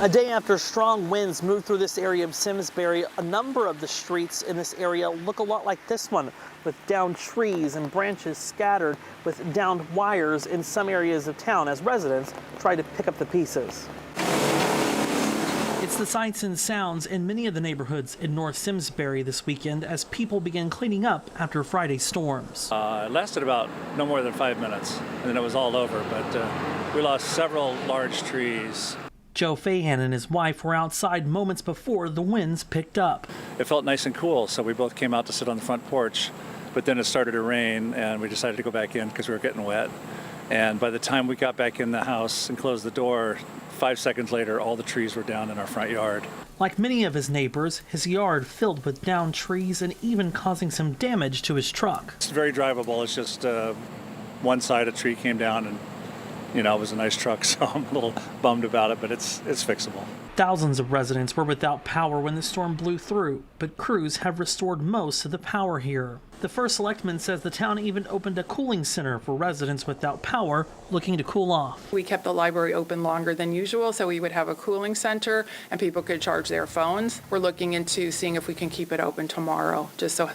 A day after strong winds moved through this area of Simsbury, a number of the streets in this area look a lot like this one, with downed trees and branches scattered with downed wires in some areas of town as residents try to pick up the pieces. It's the sights and sounds in many of the neighborhoods in North Simsbury this weekend as people began cleaning up after Friday's storms. It lasted about no more than 5 minutes, and then it was all over, but we lost several large trees. Joe Fahan and his wife were outside moments before the winds picked up. It felt nice and cool, so we both came out to sit on the front porch, but then it started to rain, and we decided to go back in because we were getting wet. And by the time we got back in the house and closed the door, 5 seconds later, all the trees were down in our front yard. Like many of his neighbors, his yard filled with downed trees and even causing some damage to his truck. It's very drivable. It's just one side of a tree came down, and it was a nice truck, so I'm a little bummed about it, but it's fixable. Thousands of residents were without power when the storm blew through, but crews have restored most of the power here. The first selectman says the town even opened a cooling center for residents without power looking to cool off. We kept the library open longer than usual, so we would have a cooling center and people could charge their phones. We're looking into seeing if we can keep it open tomorrow, just so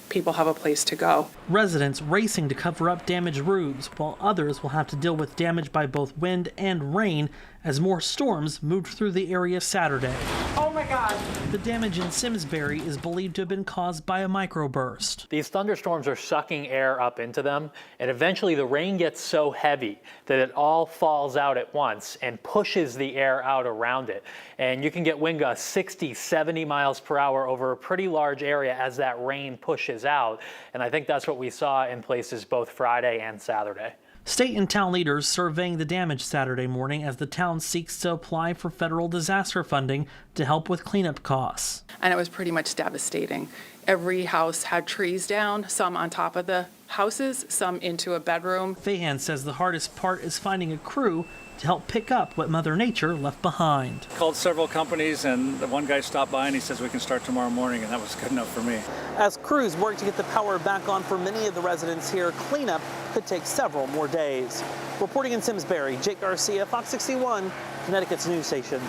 people have a place to go. Residents racing to cover up damaged roofs, while others will have to deal with damage by both wind and rain as more storms moved through the area Saturday. Oh my God! The damage in Simsbury is believed to have been caused by a microburst. These thunderstorms are sucking air up into them, and eventually the rain gets so heavy that it all falls out at once and pushes the air out around it. And you can get wind gusts 60, 70 miles per hour over a pretty large area as that rain pushes out. And I think that's what we saw in places both Friday and Saturday. State and town leaders surveying the damage Saturday morning as the town seeks to apply for federal disaster funding to help with cleanup costs. And it was pretty much devastating. Every house had trees down, some on top of the houses, some into a bedroom. Fahan says the hardest part is finding a crew to help pick up what Mother Nature left behind. Called several companies, and the one guy stopped by and he says we can start tomorrow morning, and that was good enough for me. As crews work to get the power back on for many of the residents here, cleanup could take several more days. Reporting in Simsbury, Jake Garcia, Fox 61, Connecticut's news station.